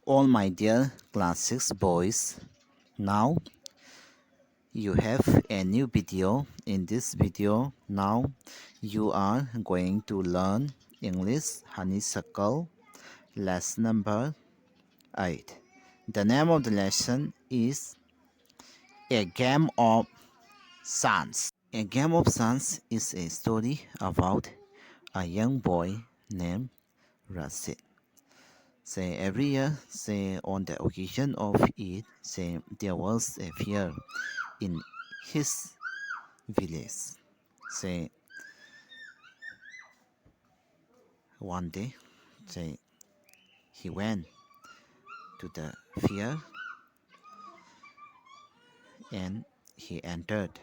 All my dear class 6 boys, now you have a new video. In this video, now you are going to learn English honeysuckle lesson number 8. The name of the lesson is A Game of Sons. A Game of Sons is a story about a young boy named Rashid. Say every year, say on the occasion of it, say there was a fair in his village. Say one day, say he went to the fair and he entered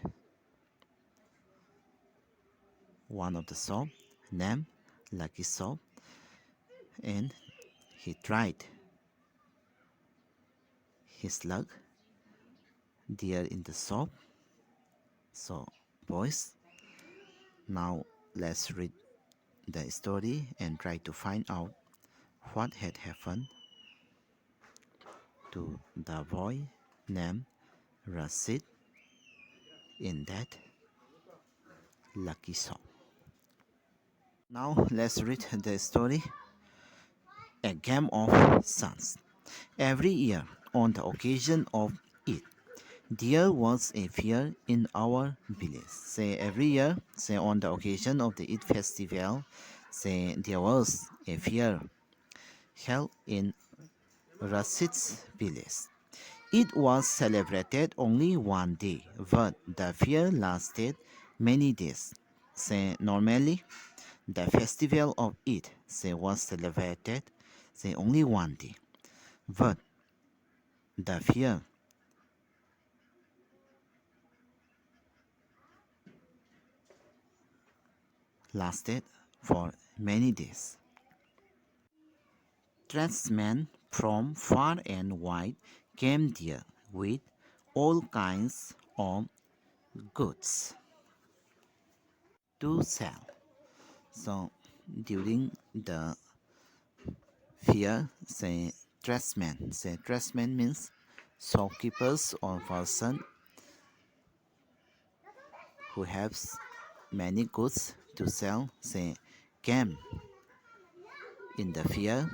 one of the shop named Lucky Shop, and he tried his luck there in the shop. So boys, now let's read the story and try to find out what had happened to the boy named Rashid in that lucky shop. Now let's read the story. A Game of Sons. Every year, on the occasion of it, there was a fair in our village. Say every year, say on the occasion of the Eid festival, say there was a fair held in Rashid's village. It was celebrated only one day, but the fair lasted many days. Say normally, the festival of Eid say was celebrated say only one day, but the fair lasted for many days. Tradesmen from far and wide came there with all kinds of goods to sell. So during the fair, say tradesmen. Say tradesmen means shopkeepers or person who has many goods to sell. Say came in the fair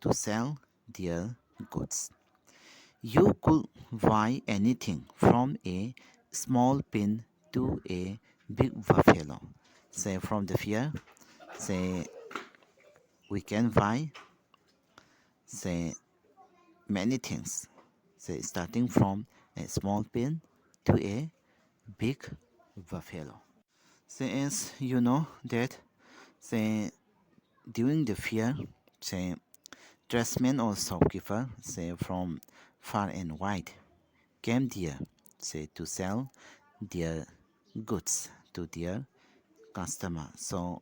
to sell their goods. You could buy anything from a small pin to a big buffalo. Say from the fair, say we can buy say many things. Say starting from a small pin to a big buffalo. Say as you know that say during the fair, say tradesmen or shopkeeper say from far and wide came there say to sell their goods to their customer. So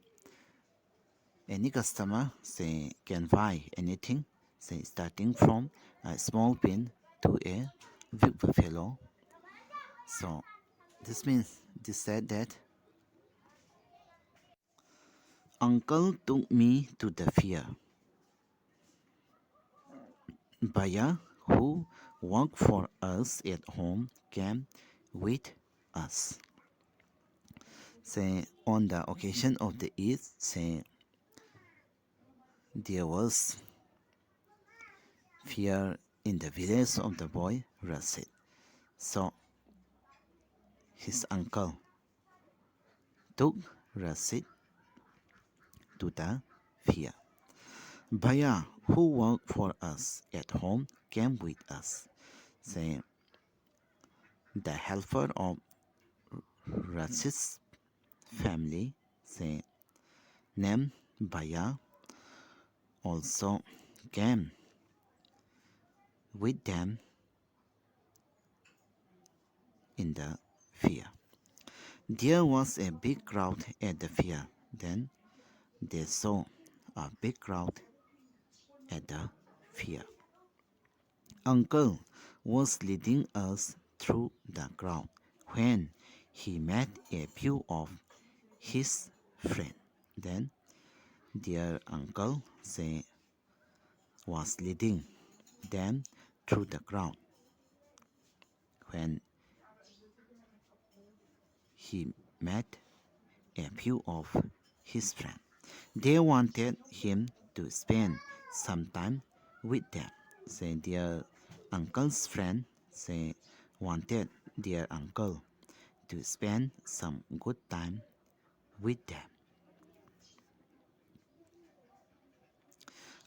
any customer say can buy anything say starting from a small pin to a big buffalo. So this means this said that uncle took me to the fair. Baya, who worked for us at home, came with us. Say on the occasion of the Eid, say there was fear in the village of the boy Rashid. So his uncle took Rashid to the fair. Baya, who worked for us at home, came with us. Say the helper of Rashid's family, say named Baya, also came with them in the fair. There was a big crowd at the fair. Then they saw a big crowd at the fair. Uncle was leading us through the crowd when he met a few of his friends. Then their uncle said, was leading them through the crowd when he met a few of his friends. They wanted him to spend some time with them. Their uncle's friend wanted their uncle to spend some good time with them.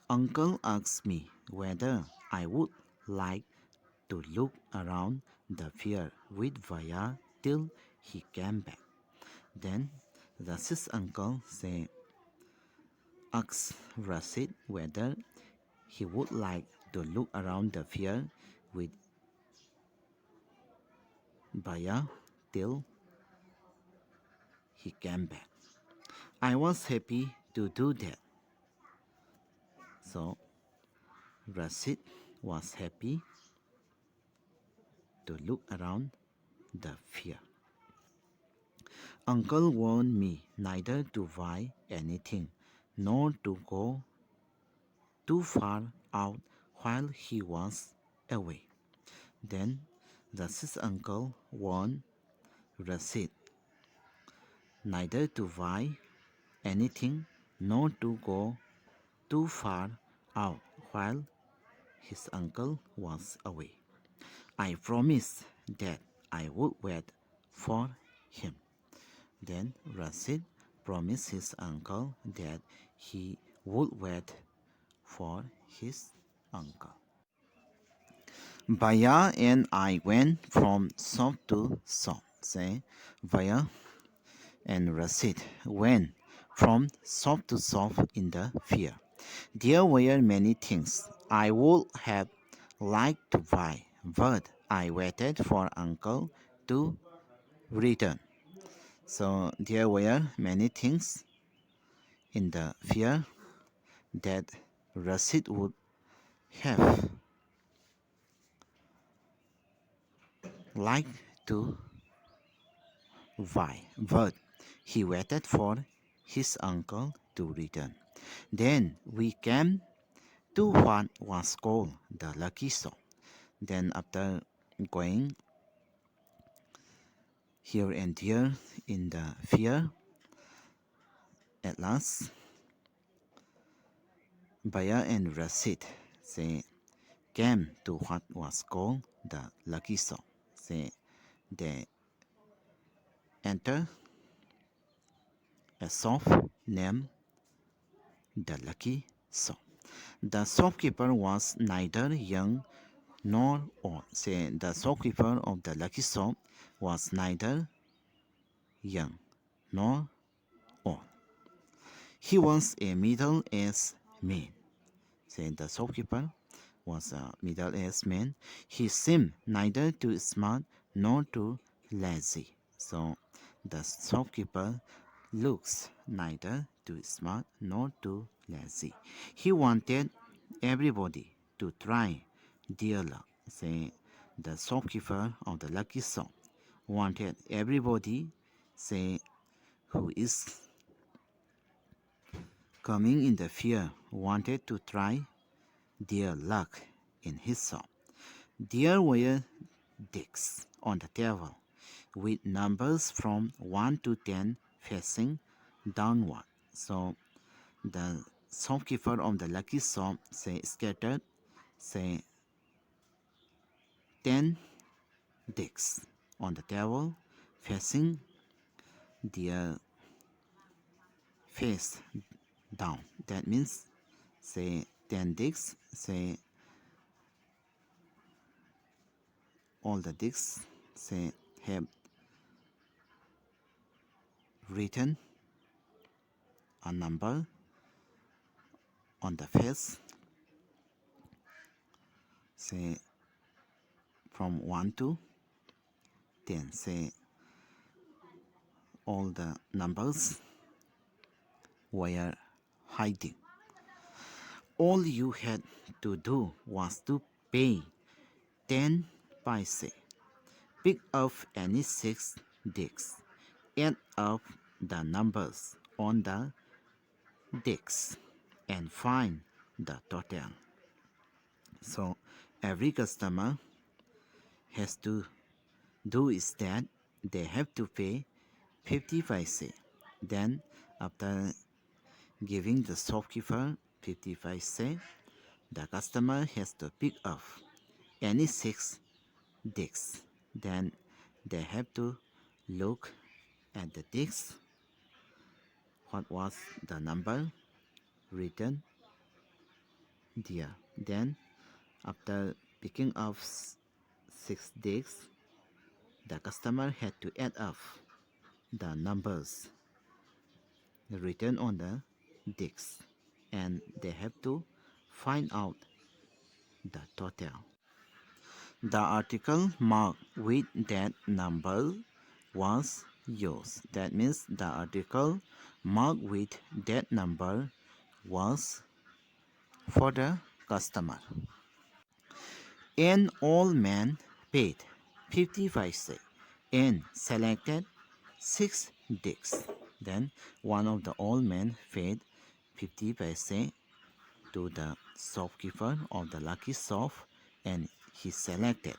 Uncle asked me whether I would like to look around the fair with Vaya till he came back. Then Rashid's uncle asked Rashid whether he would like to look around the fair with Vaya till he came back. I was happy to do that. So Rashid was happy to look around the fair. Uncle warned me neither to buy anything nor to go too far out while he was away. Then Rashid's uncle warned Rashid neither to buy anything nor to go too far out while his uncle was away. I promised that I would wait for him. Then Rashid promised his uncle that he would wait for his uncle. Baya and I went from shop to shop. Baya and Rashid went from shop to shop in the fair. There were many things I would have liked to buy, but I waited for uncle to return. So there were many things in the fair that Rashid would have liked to buy, but he waited for his uncle to return. Then we came to what was called the lucky shop. Then after going here and there in the fair, at last Baya and Rashid came to what was called the lucky shop. They entered a shop named the lucky shop. The shopkeeper was neither young nor old. The shopkeeper of the lucky shop was neither young nor old. He was a middle-aged man. The shopkeeper was a middle-aged man. He seemed neither too smart nor too lazy. So the shopkeeper looks neither too smart nor too lazy. He wanted everybody to try their luck. The shopkeeper of the lucky shop wanted everybody who is coming in the fair wanted to try their luck in his shop. There were decks on the table with numbers from 1 to 10 facing downward. So the shopkeeper of the lucky shop scattered 10 decks on the table facing their face down. That means 10 decks, all the decks have written a number on the face from 1 to 10. All the numbers were hiding. All you had to do was to pay 10 paise. Pick up any 6 decks. Add up the numbers on the decks and find the total. So every customer has to do is that they have to pay 50 paise. Then after giving the shopkeeper 50 paise, the customer has to pick up any 6 discs. Then they have to look at the discs, what was the number written there. Then after picking up 6 discs, the customer had to add up the numbers written on the discs, and they have to find out the total. The article marked with that number was yours. That means the article marked with that number was for the customer. An old man paid 50 paise and selected 6 discs. Then one of the old men paid 50 paise to the shopkeeper of the lucky shop, and he selected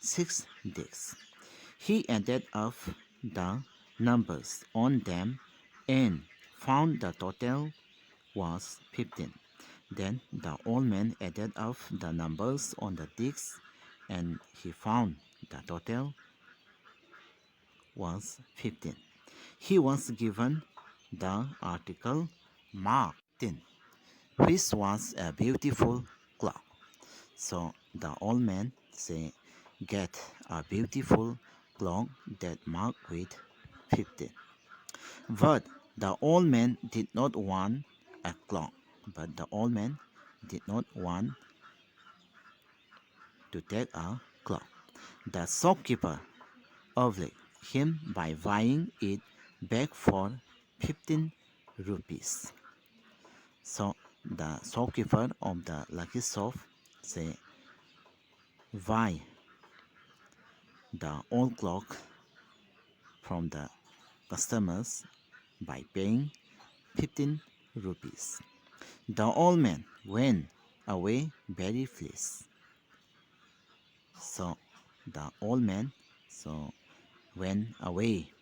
6 discs. He added up the numbers on them and found the total was 15. Then the old man added up the numbers on the discs, and he found the total was 15. He was given the article marked 10, which was a beautiful clock. So the old man said, "Get a beautiful clock that marked with 15." But the old man did not want a clock. But the old man did not want to take a clock. The shopkeeper obliged him by buying it back for 15 rupees. So the shopkeeper of the lucky shop said, "Buy the old clock from the customers by paying 15 rupees." The old man went away very pleased. So the old man went away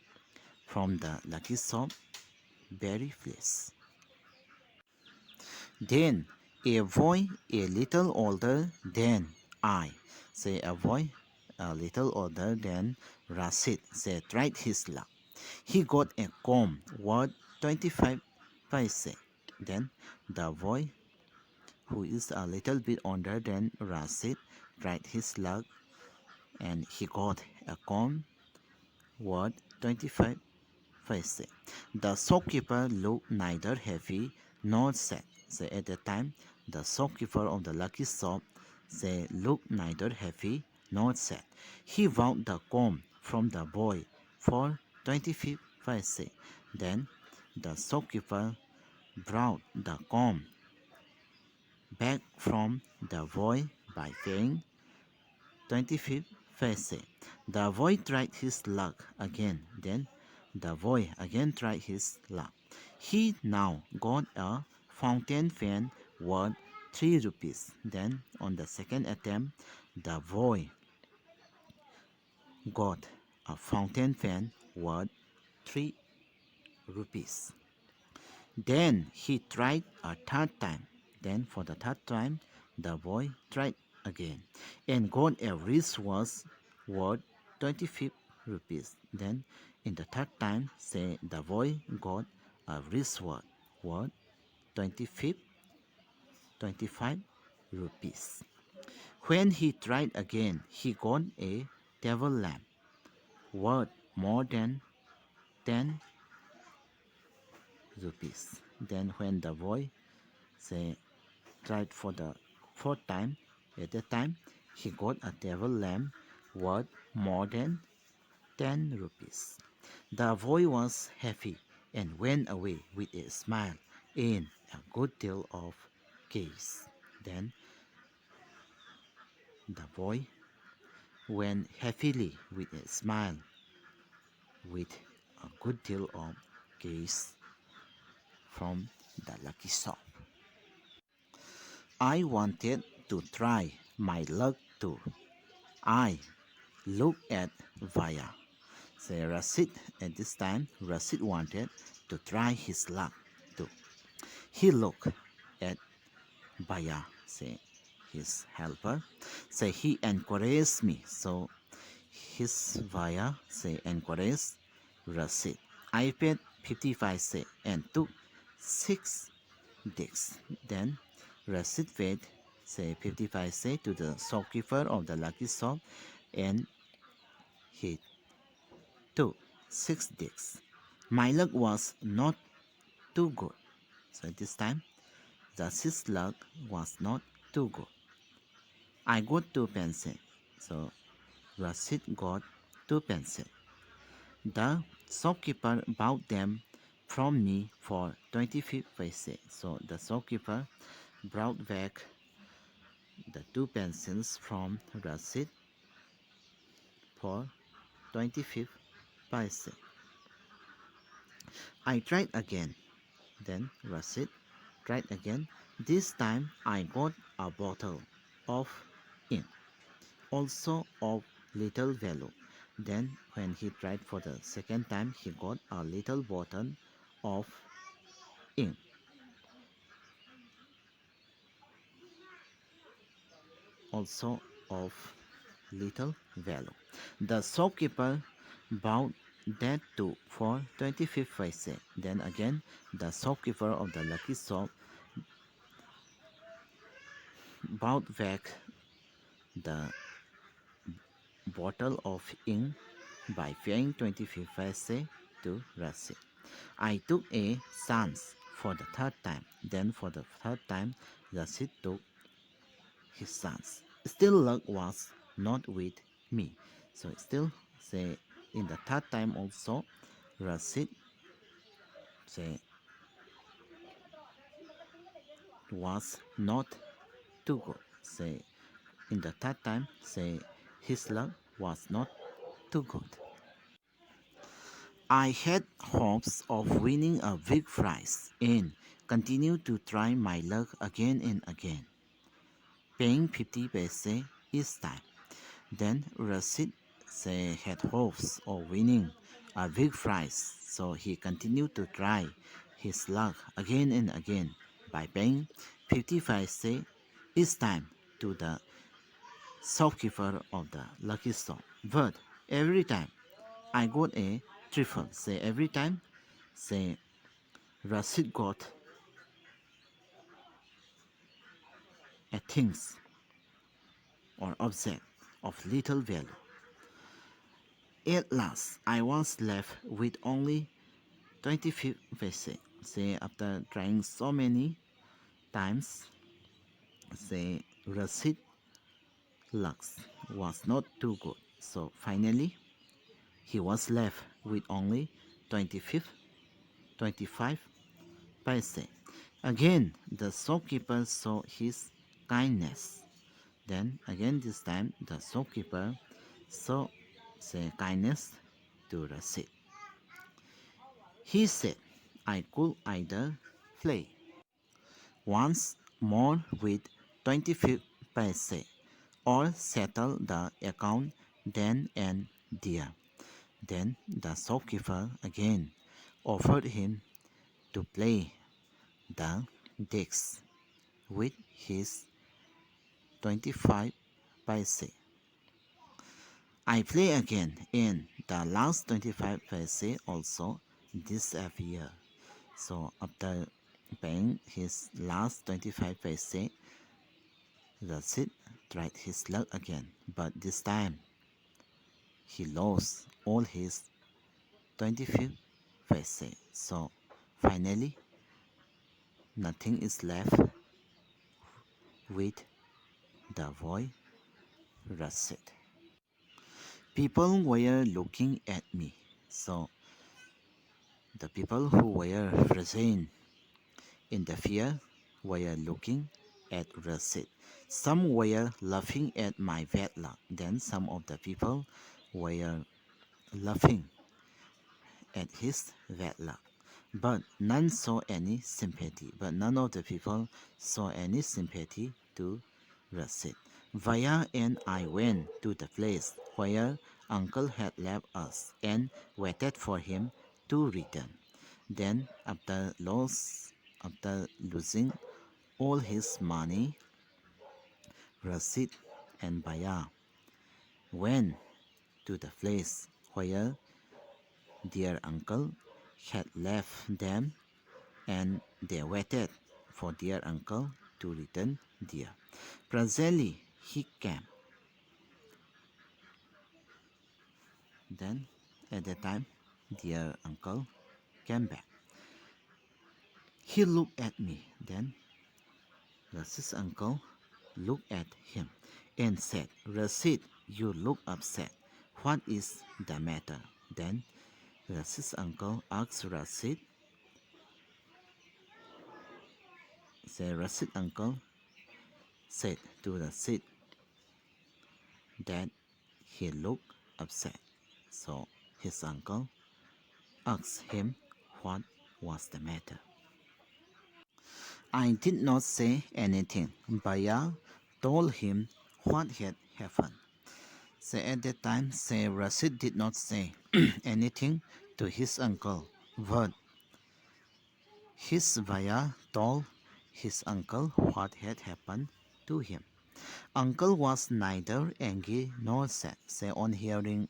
from the lucky shop very pleased. Then a boy a little older than I, say a boy a little older than Rashid, tried his luck. He got a comb worth 25 paise. Then the boy, who is a little bit older than Rashid, tried his luck, and he got a comb worth 25 paise. The shopkeeper looked neither happy nor sad. At the time, the shopkeeper of the lucky shop looked neither happy nor sad. He bought the comb from the boy for 25 paise. Then the shopkeeper brought the comb back from the boy by paying 25 paise. The boy tried his luck again. Then the boy again tried his luck. He now got a fountain pen worth 3 rupees. Then on the second attempt, the boy got a fountain pen worth 3 rupees. Then he tried a third time. Then for the third time, the boy tried again and got a wristwatch worth 25 rupees. Then in the third time, the boy got a wristwatch worth 25 rupees. When he tried again, he got a table lamp worth more than 10 rupees. Then when the boy tried for the fourth time, at that time he got a table lamp worth more than 10 rupees. The boy was happy and went away with a smile and a good deal of gaze. Then the boy went happily with a smile with a good deal of gaze from the lucky shop. I wanted to try my luck too. I look at Vaya. Say Rasid at this time, Rasid wanted to try his luck too. He looked at Baya, say his helper, say he encouraged me. So his Vaya say encouraged Rasid. I paid 55 say and took 6 dicks. Then Rasid paid say 55 say to the shopkeeper of the lucky shop and he took 6 dicks. My luck was not too good. So this time the sixth luck was not too good. I got 2 pencils. So Rasid got 2 pencils. The shopkeeper bought them from me for 25 paise. So the shopkeeper brought back the 2 pencils from Rasid for 25 paise. I tried again. Then Rasid tried again. This time I got a bottle of ink, also of little value. Then when he tried for the second time, he got a little bottle of ink, also of little value. The shopkeeper bought that too for 25 paise. Then again, the shopkeeper of the lucky shop bought back the bottle of ink by paying 25 paise to Rasid. I took a chance for the third time. Then for the third time, Rasid took his chance. Still luck was not with me. So still say in the third time also Rasid say was not too good. Say in the third time say his luck was not too good. I had hopes of winning a big prize and continued to try my luck again and again, paying 50 paise each time. Then Rasid say had hopes of winning a big prize, so he continued to try his luck again and again by paying 50 paise each time to the shopkeeper of the lucky shop. But every time I got a triple. Say every time, say Rasid got a things or object of little value. At last, I was left with only 25 paise. Say after trying so many times, say Rasid lux was not too good. So finally, he was left with only 25 25 paise. Again, the shopkeeper saw his kindness. Then again this time the shopkeeper saw the kindness to Rasid. He said I could either play once more with 25 paise or settle the account then and there. Then the shopkeeper again offered him to play the decks with his 25 paise. I play again and the last 25 paise also disappear. So after paying his last 25 paise, Rasid tried his luck again, but this time he lost all his 25 paise. So finally nothing is left with the boy Rasid. People were looking at me. So the people who were present in the fair were looking at Rasid. Some were laughing at my bad luck. Then some of the people were laughing at his bad luck. But none saw any sympathy. But none of the people saw any sympathy to Rasid. Vaya and I went to the place where uncle had left us and waited for him to return. Then, after losing all his money, Rasid and Vaya went to the place where their uncle had left them and they waited for their uncle to return there. Presently he came. Then at that time their uncle came back. He looked at me. Then Rasid's uncle looked at him and said, Rasid, you look upset. What is the matter? Then Rasid's uncle asked Rasid, Rasid's uncle said to Rasid that he looked upset. So his uncle asked him what was the matter. I did not say anything. Baya told him what had happened. So at that time, Rasid did not say anything to his uncle, but his Baya told his uncle what had happened to him. Uncle was neither angry nor sad. On hearing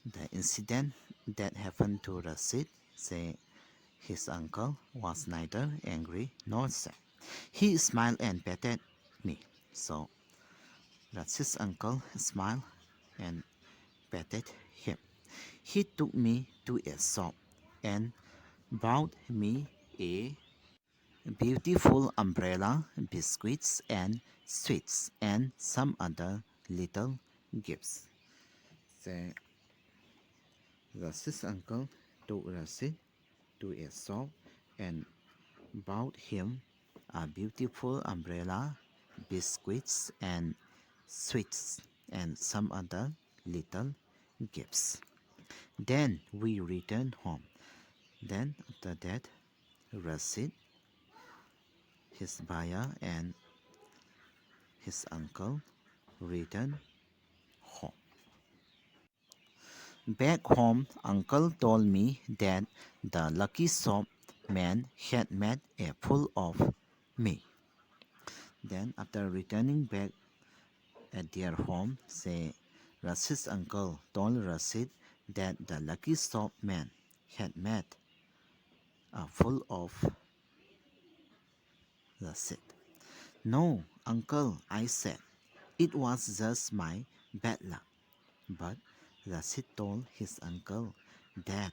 the incident that happened to Rasid, his uncle was neither angry nor sad. He smiled and patted me. So Rasid's uncle smiled and patted him. He took me to a shop and bought me a beautiful umbrella, biscuits and sweets, and some other little gifts. So Rasid's uncle took Rasid to a shop and bought him a beautiful umbrella, biscuits, and sweets, and some other little gifts. Then we returned home. Then after that, Rasid, his buyer, and his uncle returned home. Back home, uncle told me that the lucky shop man had made a fool of me. Then after returning back at their home, Rasid's uncle told Rasid that the lucky shop man had made a fool of Rasid. No, uncle, I said. It was just my bad luck. But Rasid told his uncle that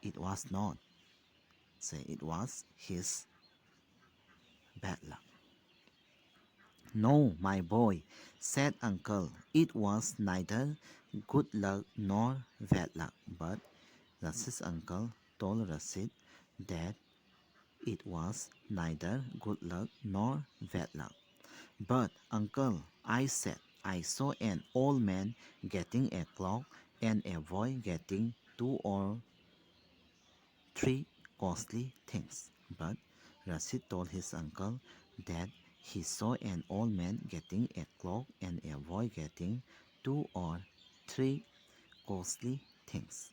it was not. It was his bad luck. No, my boy, said uncle, it was neither good luck nor bad luck. But Rasid's uncle told Rasid that it was neither good luck nor bad luck. But uncle, I said, I saw an old man getting a clock and a boy getting 2 or 3 costly things. But Rasid told his uncle that he saw an old man getting a clock and a boy getting 2 or 3 costly things.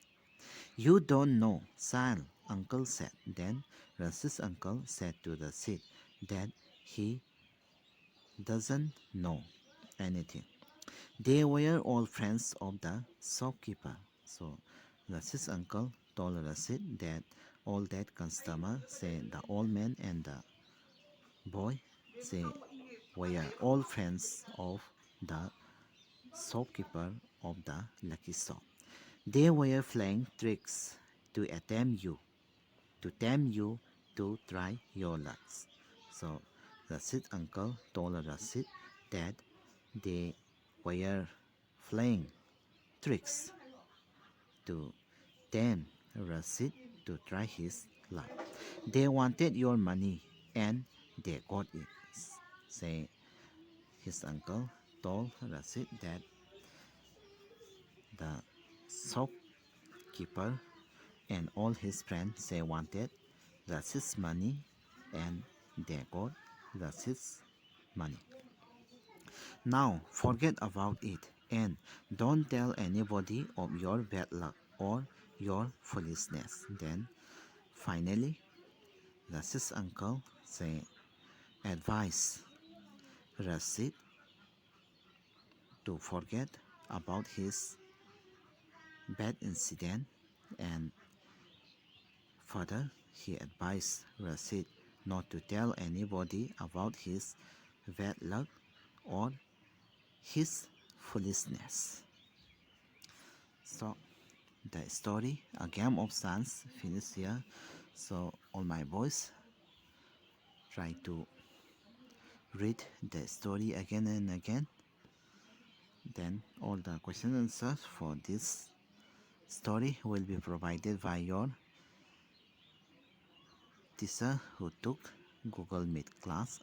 You don't know, child, uncle said. Then Rasid's uncle said to Rasid that he doesn't know anything. They were all friends of the shopkeeper. So Rasid's uncle told Rasid that all that customer, the old man and the boy, were all friends of the shopkeeper of the lucky shop. They were playing tricks to tempt you to try your luck. So Rasid's uncle told Rasid that they were playing tricks to tempt Rasid to try his luck. They wanted your money and they got it. Say his uncle told Rasid that the shopkeeper and all his friends wanted Rasid's money and they got receives money. Now forget about it and don't tell anybody of your bad luck or your foolishness. Then finally, Rashid's uncle say advise Rashid to forget about his bad incident, and further he advised Rashid not to tell anybody about his bad luck or his foolishness. So the story, A Game of Chance, finished here. So all my boys try to read the story again and again. Then all the question and answers for this story will be provided by your teacher who took Google Meet class.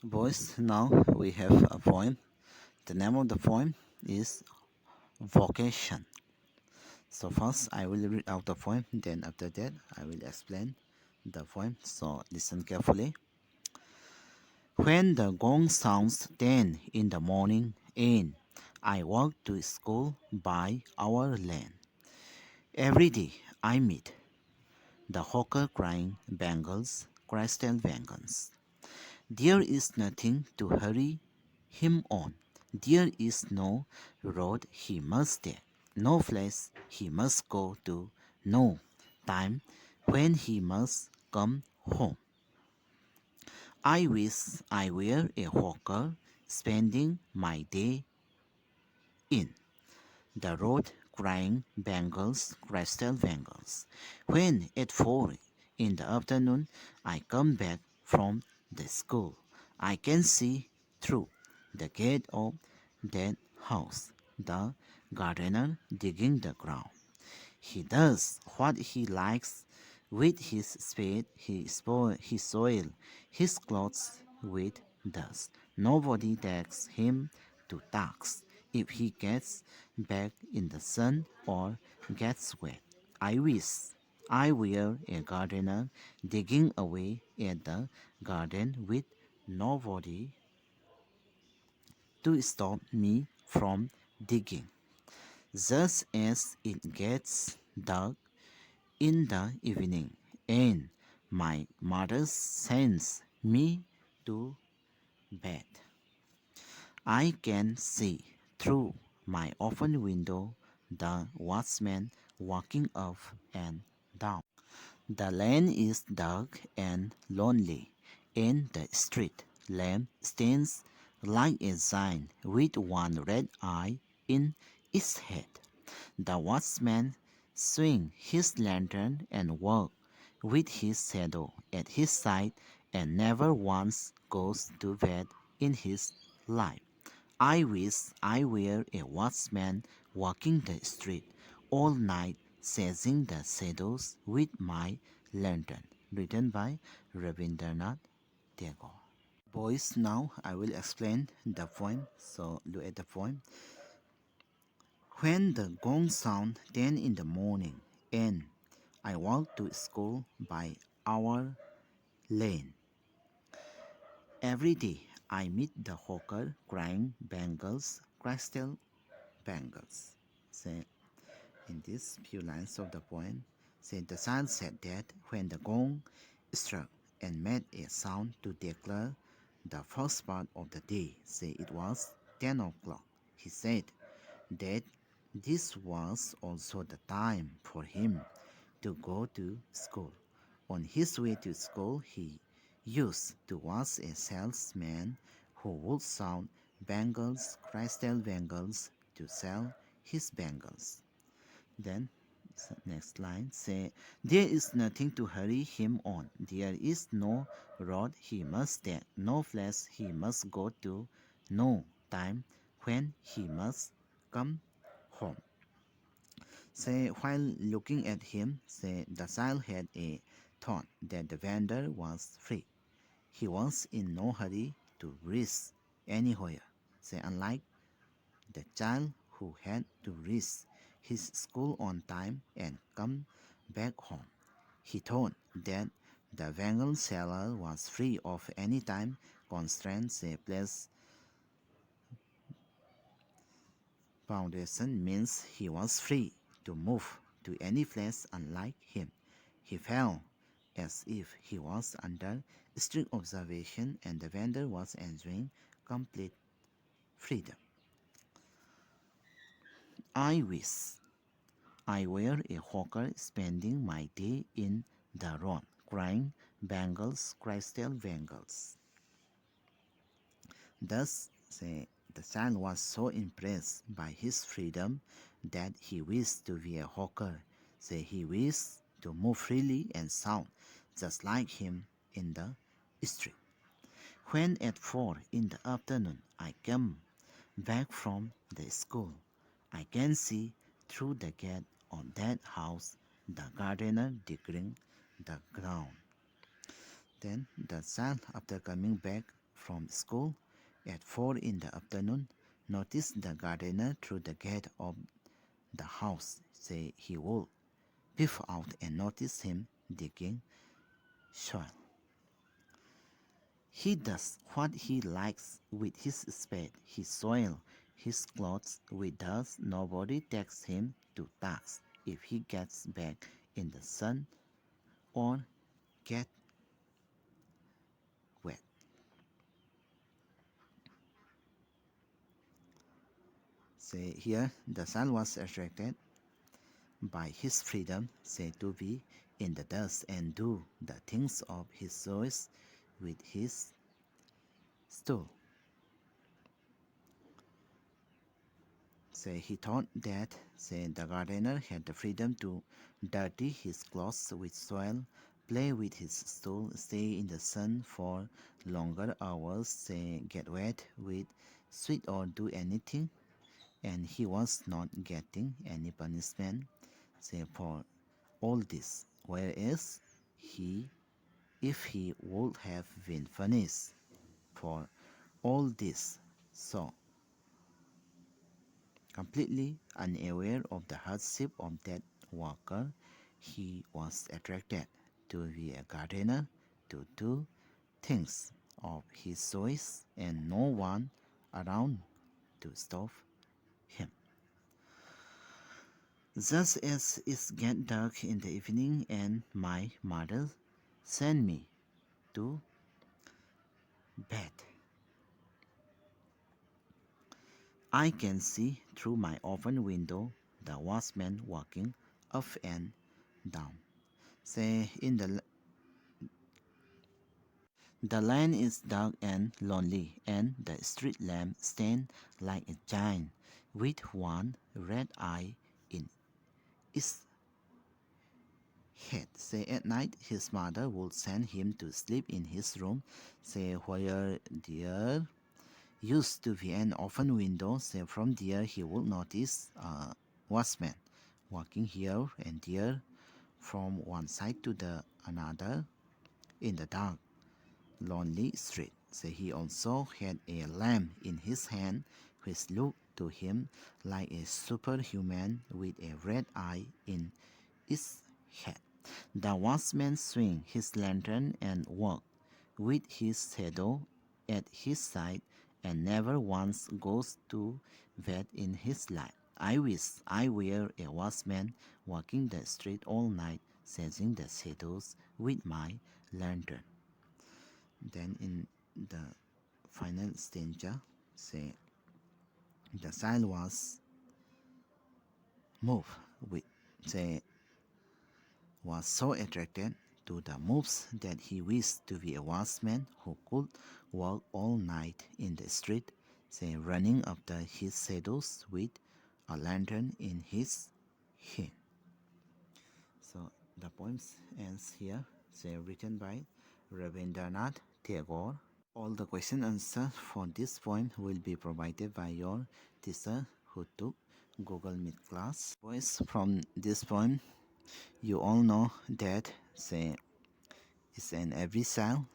Boys, now we have a poem. The name of the poem is Vocation. So first I will read out the poem, then after that I will explain the poem. So listen carefully. When the gong sounds 10 in the morning and I walk to school by our lane. Every day I meet the hawker crying bangles, crystal bangles. There is nothing to hurry him on. There is no road he must take, no place he must go to, no time when he must come home. I wish I were a hawker spending my day in the road crying bangles, crystal bangles. When at 4 in the afternoon I come back from the school, I can see through the gate of that house the gardener digging the ground. He does what he likes with his spade. He soil his clothes with dust. Nobody takes him to task if he gets back in the sun or gets wet. I wish I were a gardener digging away at the garden with nobody to stop me from digging. Just as it gets dark in the evening and my mother sends me to bed, I can see through my open window the watchman walking up and down. The lane is dark and lonely, and the street lamp stands like a giant with one red eye in its head. The watchman swings his lantern and walks with his shadow at his side and never once goes to bed in his life. I wish I were a watchman walking the street all night, chasing the shadows with my lantern. Written by Rabindranath Tagore. Boys, now I will explain the poem. So look at the poem. When the gong sound 10 in the morning and I walk to school by our lane. Every day I meet the hawker crying bangles, crystal bangles. Say, in these few lines of the poem, say the child said that when the gong struck and made a sound to declare the first part of the day, say it was 10 o'clock. He said that this was also the time for him to go to school. On his way to school, he used to watch a salesman who would sound bangles, crystal bangles, to sell his bangles. Then, next line say, there is nothing to hurry him on. There is no road he must take, no place he must go to, no time when he must come home. Say, while looking at him, say, the child had a thought that the vendor was free. He was in no hurry to reach anywhere. Say, unlike the child who had to reach his school on time and come back home. He thought that The wagon seller was free of any time constraints. A place foundation means he was free to move to any place unlike him. He felt as if he was under strict observation and the vendor was enjoying complete freedom. I wish I were a hawker spending my day in the road, crying bangles, crystal bangles. Thus, the child was so impressed by his freedom that he wished to be a hawker. He wished to move freely and sound, just like him in the street. When at 4 in the afternoon I came back from the school, I can see through the gate of that house the gardener digging the ground. Then the child, after coming back from school at 4 in the afternoon, noticed the gardener through the gate of the house. He would peep out and notice him digging soil. He does what he likes with his spade. He soils his clothes with dust. Nobody takes him to task if he gets back in the sun or get wet. Here the son was attracted by his freedom, to be in the dust and do the things of his choice with his stool. He thought that the gardener had the freedom to dirty his clothes with soil, play with his stool, stay in the sun for longer hours, get wet with sweat or do anything, and he was not getting any punishment for all this, whereas if he would have been punished for all this, so completely unaware of the hardship of that worker, he was attracted to be a gardener, to do things of his choice, and no one around to stop him. Just as it get dark in the evening and my mother sent me to bed, I can see through my open window the watchman walking up and down. In the lane is dark and lonely, and the street lamp stands like a giant with one red eye in its head. At night his mother would send him to sleep in his room, where there used to be an open window. From there he would notice a watchman walking here and there from one side to the another in the dark, lonely street. He also had a lamp in his hand which looked to him like a superhuman with a red eye in its head. The watchman swung his lantern and walked with his shadow at his side and never once goes to bed in his life. I wish I were a watchman walking the street all night, chasing the shadows with my lantern. Then in the final stanza, the child was moved with, was so attracted to the moves that he wished to be a watchman who could walk all night in the street, running after his shadows with a lantern in his hand. So the poem ends here, written by Rabindranath Tagore. All the question answers for this poem will be provided by your teacher who took Google Meet class. Voice from this poem, you all know that is an every child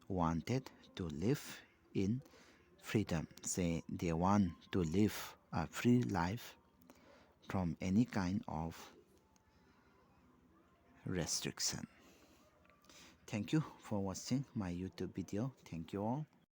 wanted to live in freedom. They want to live a free life from any kind of restriction. Thank you for watching my YouTube video. Thank you all.